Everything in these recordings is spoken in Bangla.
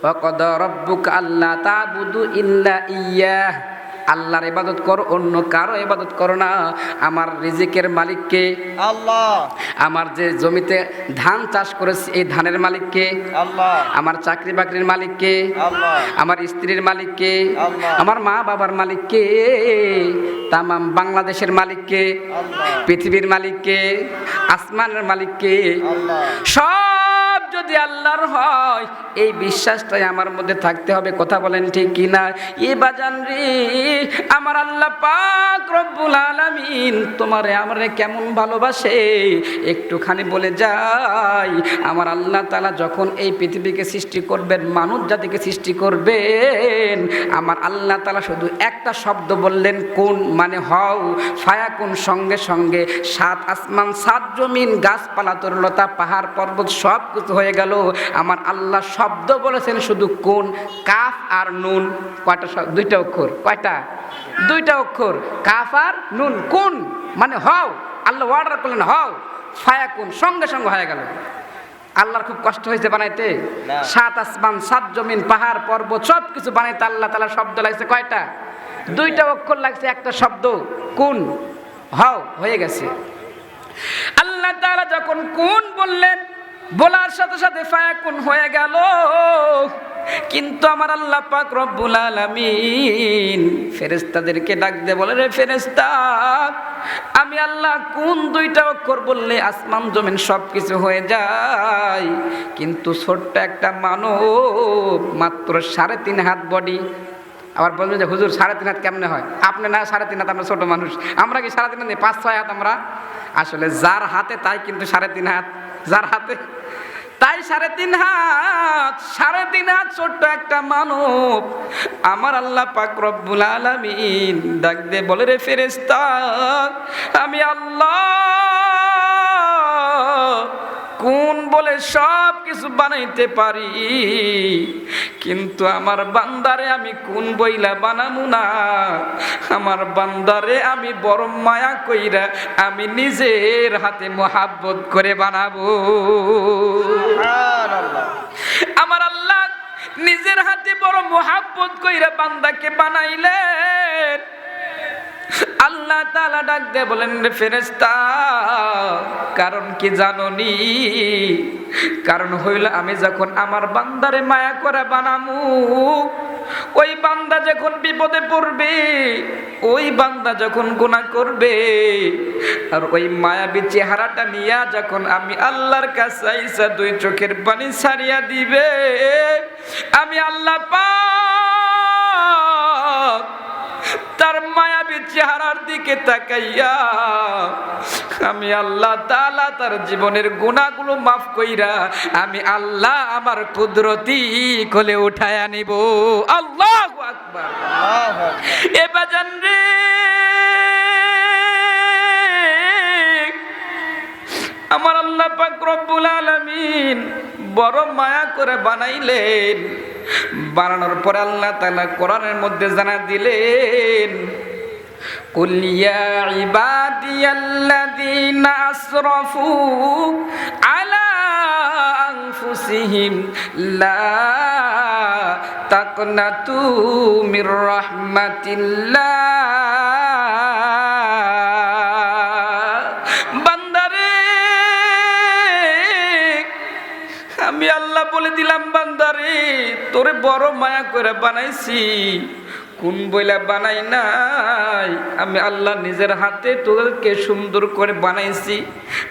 ওয়াকাদা রাব্বুকা আল্লা তা'বুদু ইল্লা ইয়্যাহ, আল্লাহর ইবাদত করো, অন্য কারো ইবাদত করো না। আমার রিজিকের মালিক কে? আল্লাহ। আমার যে জমিতে ধান চাষ করেছি এই ধানের মালিক কে? আল্লাহ। আমার চাকরি বাকরির মালিক কে? আল্লাহ। আমার স্ত্রীর মালিক কে? আল্লাহ। আমার মা বাবার মালিক কে? তামাম বাংলাদেশের মালিক কে? আল্লাহ। পৃথিবীর মালিক কে? আসমানের মালিক কে? আল্লাহ। সব যদি আল্লাহর হয় এই বিশ্বাসটাই আমার মধ্যে থাকতে হবে। কথা বলেন ঠিক কিনা? এ বাজান রে, আমার আল্লাহ পাক রব্বুল আলামিন তোমারে আমারে কেমন ভালোবাসে একটুখানি বলে যাই। আমার আল্লাহ তাআলা যখন এই পৃথিবীকে সৃষ্টি করবেন, মানব জাতিকে সৃষ্টি করবেন, আমার আল্লাহ তাআলা শুধু একটা শব্দ বললেন, কোন, মানে হও, ফায়াকুন, সঙ্গে সঙ্গে সাত আসমান, সাত জমিন, গাছপালা, তরুলতা, পাহাড় পর্বত সব কিছু হয়ে গেল। আমার আল্লাহ শব্দ বলেছেন শুধু কোন, কাফ আর নুন। কয়টা? দুইটা অক্ষর। কয়টা? দুইটা অক্ষর, কাফ আর নুন। কোন মানে হও, আল্লাহ অর্ডার করলেন হও, ফায়াকুন, সঙ্গে সঙ্গে হয়ে গেল। আল্লাহর খুব কষ্ট হয়েছে বানাইতে? সাত আসমান, সাত জমিন, পাহাড় পর্বত সব কিছু বানাইতে আল্লাহ তাআলা শব্দ লাগছে কয়টা? দুইটা অক্ষর লাগছে, একটা শব্দ কোন, হও, হয়ে গেছে। আল্লাহ তাআলা যখন কোন বললেন, বলার সাথে সাথে ফায়াকুন হয়ে গেল। কিন্তু আমার আল্লাহ পাক রব্বুল আলামিন ফেরেশতাদেরকে ডাক দিয়ে বলে, রে ফেরেশতা, আমি আল্লাহ কোন দুইটা অক্ষর বললে আসমান জমিন সব কিছু হয়ে যায়, কিন্তু ছোট্ট একটা মানব, মাত্র 3.5 হাত বডি। আবার বলবেন যে হুজুর 3.5 হাত কেমনে হয়? আপনি না 3.5 হাত, আমরা ছোট মানুষ, আমরা কি 3.5 হাত নেই? 5-6 হাত আমরা। আসলে যার হাতে তাই কিন্তু 3.5 হাত, যার হাতে তাই 3.5 হাত। 3.5 হাত ছোট্ট একটা মানব। আমার আল্লাহ পাক রব্বুল আলামিন ডাক দিয়ে বলে, রে ফেরেশতা, আমি আল্লাহ কোন বলে সব কিছু বানাইতে পারি, কিন্তু আমার বান্দারে আমি কোন বইলা বানামু না। আমার বান্দারে আমি বড় মায়া কইরা আমি নিজের হাতে মোহাব্বত করে বানাবো। আমার আল্লাহ নিজের হাতে বড় মোহাব্বত কইরা বান্দাকে বানাইলেন। আল্লাহ তাআলা ডাক দিয়ে বলেন, রে ফেরেশতা, কারণ কি জানোনি? কারণ হইল আমি যখন আমার বান্দারে মায়া করে বানামু, ওই বান্দা যখন বিপদে পড়বে, ওই বান্দা যখন গুনাহ করবে, আর ওই মায়াবী চেহারাটা নিয়া যখন আমি আল্লাহর কাছে আইসা 2 চোখের পানি ছাড়িয়া দিবে, আমি আল্লাহ পাক তার মায়াবী চেহারার দিকে তাকাইয়া আমি আল্লাহ তাআলা তার জীবনের গুনাহগুলো মাফ কইরা আমি আল্লাহ আমার কুদরতি কোলে উঠায়া নিব। আল্লাহু আকবার। এ বাজান রে, আমার আল্লাহ পাক রব্বুল আলামিন বড় মায়া করে বানাইলেন। বানানোর পরে আল্লাহ তাআলা কোরআনের মধ্যে জানা দিলেন, কুল ইয়া ইবাদিয়াল্লাযীনা আসরাফু আলা আনফুসিহিম লা তাকনাতু মির রাহমাতিল্লাহ। বান্দারে, আমি আল্লাহ বলে দিলাম, বান্দারে তোরে বড় মায়া করে বানাইছি, কোন বইলা বানাই নাই, আমি আল্লাহ নিজের হাতে তোদেরকে সুন্দর করে বানাইছি।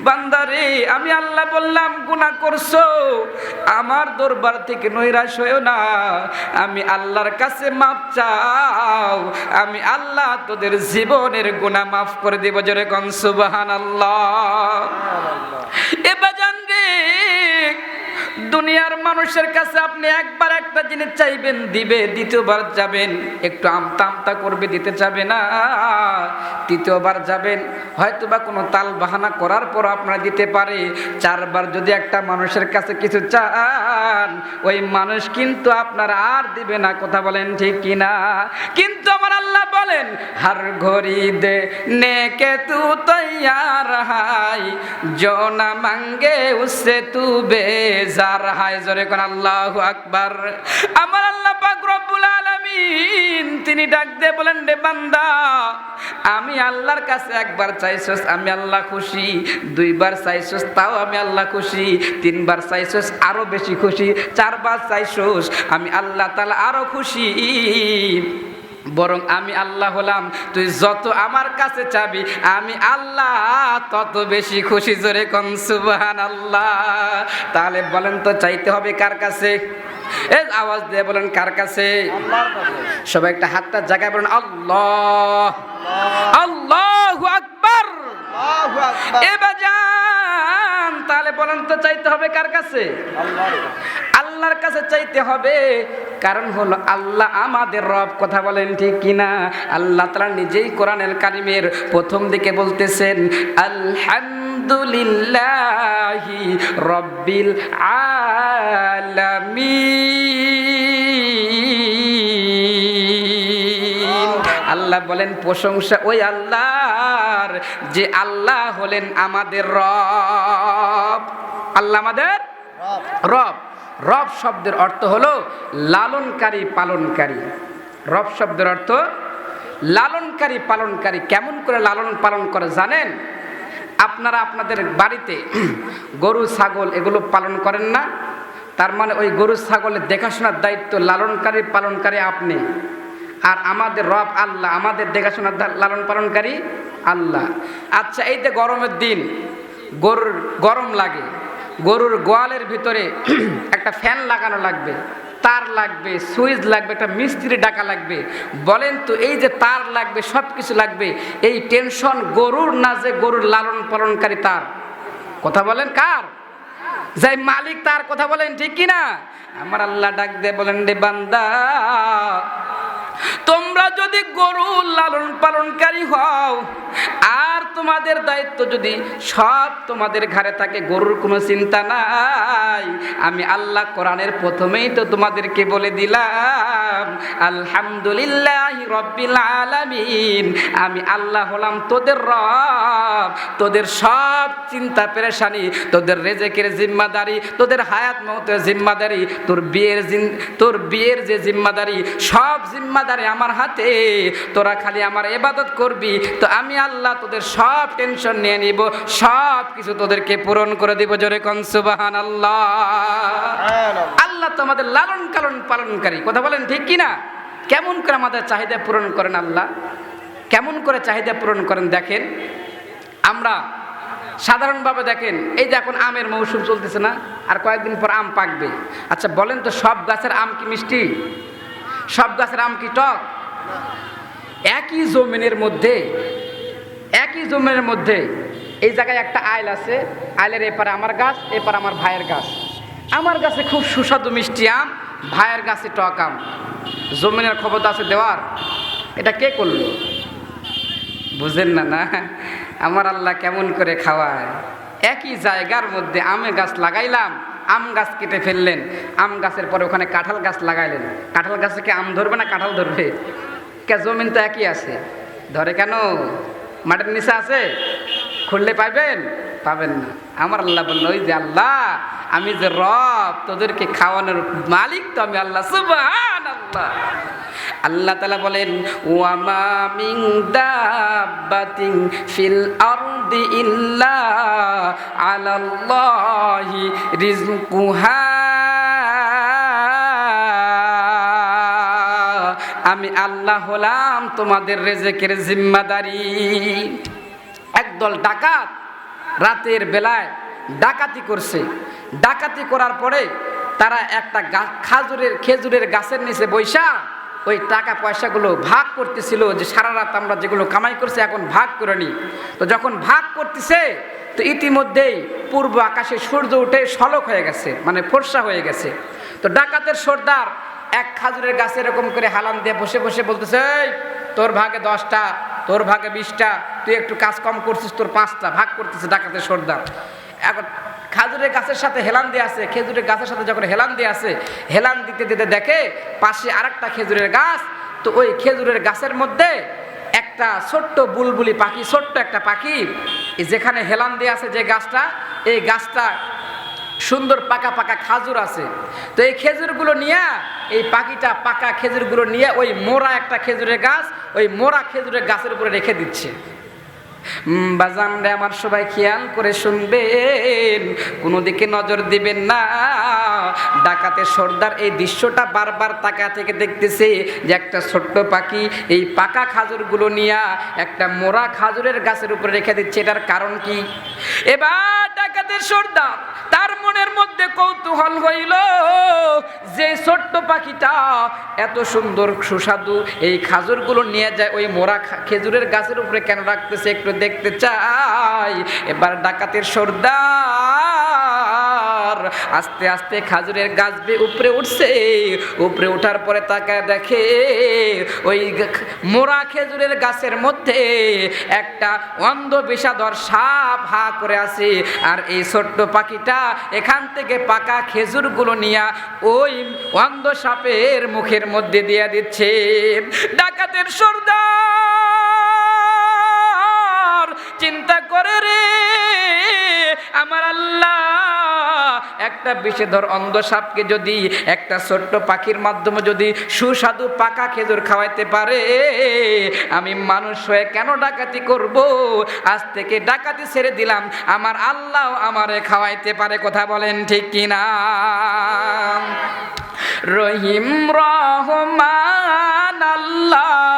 বান্দারে, আমি আল্লাহ বললাম গুনাহ করছো, আমার দরবার থেকে নৈরাশ হইও না, আমি আল্লাহর কাছে মাপ চাও, আমি আল্লাহ তোদের জীবনের গুনাহ মাফ করে দেব। জোরে কোন সুবহানাল্লাহ। এ বাজান রে, দুনিয়ার মানুষের কাছে আপনি একবার একটা জিনিস চাইবেন, দিবে, দ্বিতীয়বার যাবেন একটু আমতা আমতা করবে, দিতে চাবে না। তৃতীয়বার যাবেন হয়তো বা কোনো তাল বাহানা করার পর আপনারা দিতে পারে। 4বার যদি একটা মানুষের কাছে কিছু চান, ওই মানুষ কিন্তু আপনার আর দিবে না। কথা বলেন ঠিক কিনা? কিন্তু আমার আল্লাহ বলেন, हर घड़ी देने के तू तैयार है, जो न मांगे उससे तू बेजार হায় জোরে কোন আল্লাহু আকবার। আমার আল্লাহ পাক রব্বুল আলামিন তিনি ডাক দিয়ে বলেন, রে বান্দা, আমি আল্লাহর কাছে একবার চাইছস, আমি আল্লাহ খুশি। দুইবার চাইছস, তাও আমি আল্লাহ খুশি। তিনবার চাইছস, আরো বেশি খুশি। চারবার চাইছস, আমি আল্লাহ তাআলা আরো খুশি। বরং আমি আল্লাহ হলাম, তুই যত আমার কাছে চাবি আমি আল্লাহ তত বেশি খুশি। জোরে কোন সুবহানাল্লাহ। তাহলে বলেন তো চাইতে হবে কার কাছে? এই আওয়াজ দিয়ে বলেন কার কাছে? সবাই একটা হাতটা জায়গায় বলেন আল্লাহ, আল্লাহু আকবার। এবার যান, তাহলে বলেন তো চাইতে হবে কার কাছে? আল্লাহর কাছে চাইতে হবে। কারণ হলো আল্লাহ আমাদের রব। কথা বলেন ঠিক কিনা? আল্লাহ তাআলা নিজেই কোরআনুল কারীমের প্রথম দিকে বলতেছেন, আলহামদুলিল্লাহি রাব্বিল আলামিন। আল্লাহ বলেন প্রশংসা ওই আল্লাহর, যে আল্লাহ হলেন আমাদের রব। আল্লাহ আমাদের রব। রব শব্দের অর্থ হলো লালনকারী, পালনকারী। রব শব্দের অর্থ লালনকারী, পালনকারী। কেমন করে লালন পালন করে জানেন? আপনারা আপনাদের বাড়িতে গরু ছাগল এগুলো পালন করেন না? তার মানে ওই গরু ছাগলের দেখাশোনার দায়িত্ব লালনকারী, পালনকারী আপনি। আর আমাদের রব আল্লাহ, আমাদের দেখাশোনার লালন পালনকারী আল্লাহ। আচ্ছা, এই যে গরমের দিন গরুর গরম লাগে, গরুর গোয়ালের ভিতরে একটা ফ্যান লাগানো লাগবে, তার লাগবে, সুইচ লাগবে, একটা মিস্ত্রি ডাকা লাগবে। বলেন তো এই যে তার লাগবে, সব কিছু লাগবে, এই টেনশন গরুর না যে গরুর লালন পালনকারী তার? কথা বলেন কার? যাই মালিক তার। কথা বলেন ঠিক কিনা? আমার আল্লাহ ডাক দিয়ে বলেন, রে বান্দা, তোমরা যদি গরুর লালন পালনকারী হও আর তোমাদের দায়িত্ব যদি সব তোমাদের ঘরে থাকে, গরুর কোনো চিন্তা নাই। আমি আল্লাহ কোরআনের প্রথমেই তো তোমাদেরকে বলে দিলাম, আলহামদুলিল্লাহি রাব্বিল আলামিন। আমি আল্লাহ হলাম তোদের রব। তোদের সব চিন্তা পেরেশানি, তোদের রেজেকের জিম্মাদারি, তোদের হায়াত মওতের জিম্মাদারি, তোর বিয়ের যে জিম্মাদারি, সব জিম্মাদারি আমার হাতে। তোরা খালি আমার ইবাদত করবি, তো আমি আল্লাহ তোদের সব টেনশন নিয়ে নিব, সব কিছু তোদেরকে পূরণ করে দিব। জোরে কোন সুবহানাল্লাহ। আল্লাহ তো আমাদের লালন পালনকারী। কথা বলেন ঠিক কিনা? কেমন করে আমাদের চাহিদা পূরণ করেন আল্লাহ? কেমন করে চাহিদা পূরণ করেন দেখেন। আমরা সাধারণভাবে দেখেন, এই যে এখন আমের মৌসুম চলতেছে না, আর কয়েকদিন পর আম পাকবে। আচ্ছা বলেন তো সব গাছের আম কি মিষ্টি? সব গাছের আম কি টক? একই জমিনের মধ্যে এই জায়গায় একটা আইল আছে, আইলের এপারে আমার গাছ, এপারে আমার ভাইয়ের গাছ। আমার গাছে খুব সুস্বাদু মিষ্টি আম, ভাইয়ের গাছে টক আম। জমিনের ক্ষমতা আছে দেওয়ার? এটা কে করলো? বুঝেন না? না, আমার আল্লাহ কেমন করে খাওয়ায়। একই জায়গার মধ্যে আমের গাছ লাগাইলাম, আম গাছ কেটে ফেললেন, আম গাছের পরে ওখানে কাঁঠাল গাছ লাগাইলেন। কাঁঠাল গাছে কি আম ধরবে না কাঁঠাল ধরবে? কে জমিন তো একই আছে, ধরে কেন? মাটির নিচে আছে, খুললে পাবেন না। আমার আল্লাহ বলল, ওই যে আল্লাহ আমি যে রব, তোদেরকে খাওয়ানোর মালিক তো আমি আল্লাহ। সুবহানাল্লাহ। আল্লাহ তাআলা বলেন, ওয়া মা মিন দাব্বাতিন ফিল আরদি ইল্লা আলাল্লাহি রিজকুহা। আমি আল্লাহ হলাম তোমাদের রেজেকের জিম্মাদারি। একদল ডাকাত রাতের বেলায় ডাকাতি করছে। ডাকাতি করার পরে তারা একটা খেজুরের গাছের নিচে বৈশা ওই টাকা পয়সাগুলো ভাগ করতেছিল, যে সারা রাত আমরা যেগুলো কামাই করছি এখন ভাগ করে নি। তো যখন ভাগ করতেছে, তো ইতিমধ্যেই পূর্ব আকাশে সূর্য উঠে শলক হয়ে গেছে, মানে ফর্সা হয়ে গেছে। তো ডাকাতের সর্দার এক খাজুরের গাছে এরকম করে হালান দিয়ে বসে বসে বলতেছে, এই তোর ভাগে 10টা, তোর ভাগে 20টা, তুই একটু কাজ কম করছিস, তোর 5টা ভাগ করতেছে ডাকাতের সর্দার। এখন খাজুরের গাছের সাথে হেলান দিয়ে আছে, খেজুরের গাছের সাথে যখন হেলান দিয়ে আছে, হেলান দিতে দিতে দেখে পাশে আরেকটা খেজুরের গাছ। তো ওই খেজুরের গাছের মধ্যে একটা ছোট্ট বুলবুলি পাখি, ছোট্ট একটা পাখি, যেখানে হেলান দিয়ে আছে যে গাছটা, এই গাছটা সুন্দর পাকা পাকা খাজুর আছে। তো এই খেজুরগুলো নিয়ে এই পাখিটা পাকা খেজুরগুলো নিয়ে ওই মোরা একটা খেজুরের গাছ, ওই মোরা খেজুরের গাছের উপরে রেখে দিচ্ছে। বাজান রে আমার, সবাই খেয়াল করে শুনবেন, কোনো দিকে নজর দিবেন না। ডাকাতের সর্দার এই দৃশ্যটা বারবার তাকা থেকে দেখতেছে যে একটা ছোট্ট পাখি এই পাকা খাজুরগুলো নিয়ে একটা মোরা খাজুরের গাছের উপরে রেখে দিচ্ছে। এটার কারণ কি? এবার ডাকাতের সর্দার তার মনের মধ্যে কৌতূহল হইল যে ছোট্ট পাখিটা এত সুন্দর সুস্বাদু এই খাজুরগুলো নিয়ে যায় ওই মোরা খেজুরের গাছের উপরে কেন রাখতেছে, একটু দেখতে চাই। এবার ডাকাতের সর্দার আস্তে আস্তে খাজুরের গাছ বেয়ে উপরে উঠছে। উপরে ওঠার পরে তাকায় দেখে ওই মোরা খেজুরের গাছের মধ্যে একটা অন্ধ বিষাদর সাপ হা করে আছে। আর এই ছোট্ট পাখিটা এখান থেকে পাকা খেজুরগুলো নিয়ে ওই অন্ধ সাপের মুখের মধ্যে দিয়ে দিচ্ছে। ডাকাতের সর্দার চিন্তা করে, রে আমার আল্লাহ, একটা বিষধর অন্ধ সাপকে যদি একটা ছোট্ট পাখির মাধ্যমে যদি সুস্বাদু পাকা খেজুর খাওয়াইতে পারে, আমি মানুষ হয়ে কেন ডাকাতি করব? আজ থেকে ডাকাতি ছেড়ে দিলাম, আমার আল্লাহ আমারে খাওয়াইতে পারে। কথা বলেন ঠিক কিনা? রহিম রহমান আল্লাহ